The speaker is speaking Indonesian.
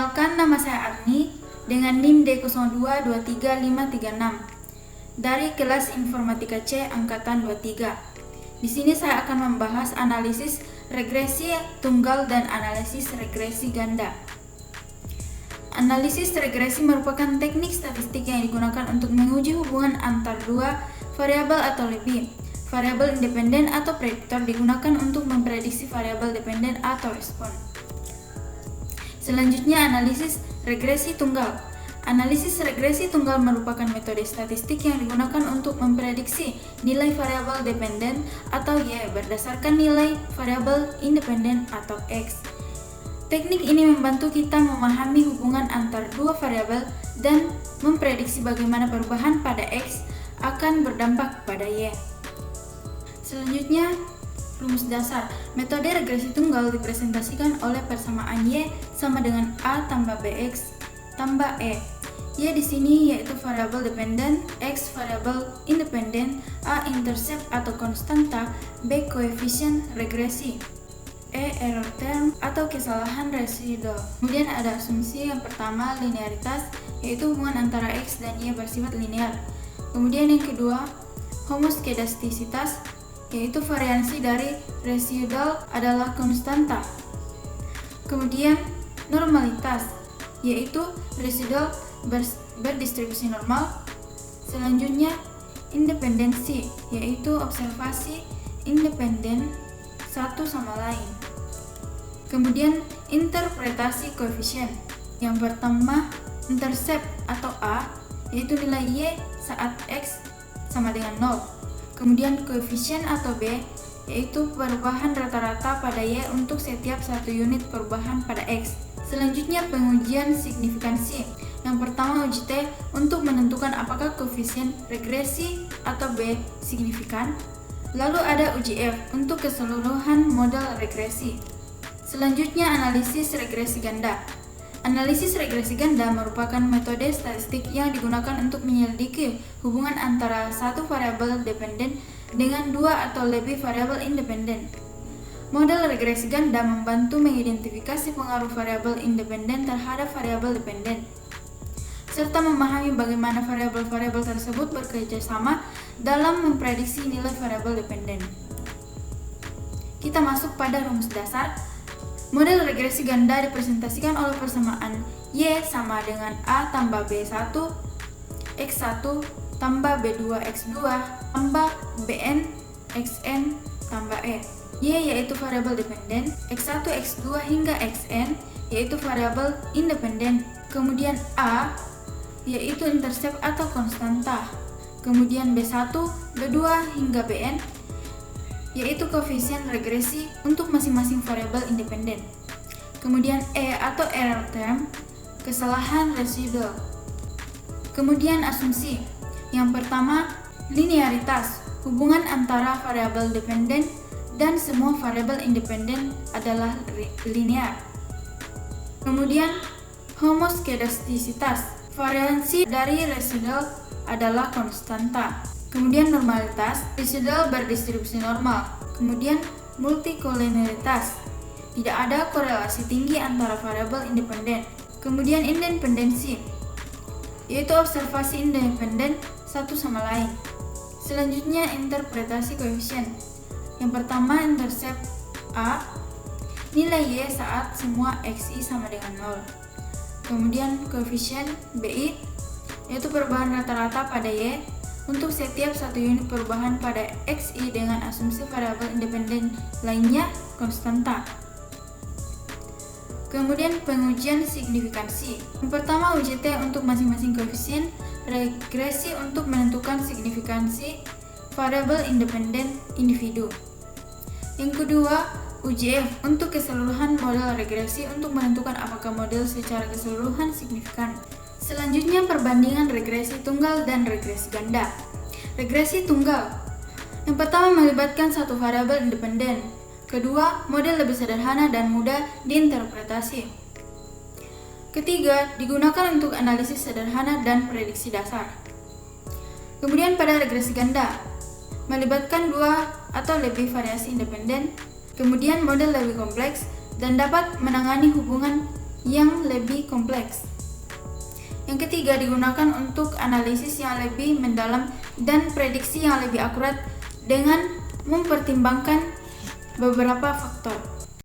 Perkenalkan, nama saya Arni dengan NIM D022356 dari kelas Informatika C Angkatan 23. Di sini saya akan membahas analisis regresi tunggal dan analisis regresi ganda. Analisis regresi merupakan teknik statistik yang digunakan untuk menguji hubungan antar dua variabel atau lebih. Variabel independen atau prediktor digunakan untuk memprediksi variabel dependen atau respon. Selanjutnya, analisis regresi tunggal. Analisis regresi tunggal merupakan metode statistik yang digunakan untuk memprediksi nilai variabel dependen atau Y berdasarkan nilai variabel independen atau X. Teknik ini membantu kita memahami hubungan antar dua variabel dan memprediksi bagaimana perubahan pada X akan berdampak pada Y. Selanjutnya, rumus dasar. Metode regresi tunggal dipresentasikan oleh persamaan Y sama dengan A tambah BX tambah E. Y di sini yaitu variabel dependen, X variabel independen, A intercept atau konstanta, B koefisien regresi, E error term atau kesalahan residual. Kemudian ada asumsi yang pertama, linearitas, yaitu hubungan antara X dan Y bersifat linear. Kemudian yang kedua, homoskedastisitas, yaitu variansi dari residual adalah konstanta. Kemudian normalitas, yaitu residual berdistribusi normal. Selanjutnya independensi, yaitu observasi independen satu sama lain. Kemudian interpretasi koefisien. Yang pertama, intercept atau A, yaitu nilai Y saat X sama dengan 0. Kemudian koefisien atau B, yaitu perubahan rata-rata pada Y untuk setiap satu unit perubahan pada X. Selanjutnya, pengujian signifikansi. Yang pertama, uji T untuk menentukan apakah koefisien regresi atau B signifikan. Lalu ada uji F untuk keseluruhan model regresi. Selanjutnya, analisis regresi ganda. Analisis regresi ganda merupakan metode statistik yang digunakan untuk menyelidiki hubungan antara satu variabel dependen dengan dua atau lebih variabel independen. Model regresi ganda membantu mengidentifikasi pengaruh variabel independen terhadap variabel dependen, serta memahami bagaimana variabel-variabel tersebut bekerja sama dalam memprediksi nilai variabel dependen. Kita masuk pada rumus dasar. Model regresi ganda dipresentasikan oleh persamaan Y sama dengan A tambah B1 X1 tambah B2 X2 tambah Bn Xn tambah E. Y yaitu variabel dependen, X1 X2 hingga Xn yaitu variabel independen. Kemudian A yaitu intercept atau konstanta. Kemudian B1, B2 hingga Bn yaitu koefisien regresi untuk masing-masing variabel independen. Kemudian E atau error term, kesalahan residual. Kemudian asumsi. Yang pertama, linearitas, hubungan antara variabel dependen dan semua variabel independen adalah linear. Kemudian homoskedastisitas, variansi dari residual adalah konstanta. Kemudian normalitas, residual berdistribusi normal. Kemudian multikoliniaritas, tidak ada korelasi tinggi antara variabel independen. Kemudian independensi, yaitu observasi independen satu sama lain. Selanjutnya interpretasi koefisien. Yang pertama, intercept A, nilai Y saat semua XI sama dengan 0. Kemudian koefisien BI, yaitu perubahan rata-rata pada Y untuk setiap satu unit perubahan pada XI dengan asumsi variabel independen lainnya konstanta. Kemudian pengujian signifikansi. Yang pertama, uji T untuk masing-masing koefisien regresi untuk menentukan signifikansi variabel independen individu. Yang kedua, uji F untuk keseluruhan model regresi untuk menentukan apakah model secara keseluruhan signifikan. Selanjutnya, perbandingan regresi tunggal dan regresi ganda. Regresi tunggal. Yang pertama, melibatkan satu variabel independen. Kedua, model lebih sederhana dan mudah diinterpretasi. Ketiga, digunakan untuk analisis sederhana dan prediksi dasar. Kemudian pada regresi ganda, melibatkan dua atau lebih variasi independen. Kemudian model lebih kompleks dan dapat menangani hubungan yang lebih kompleks. Yang ketiga, digunakan untuk analisis yang lebih mendalam dan prediksi yang lebih akurat dengan mempertimbangkan beberapa faktor.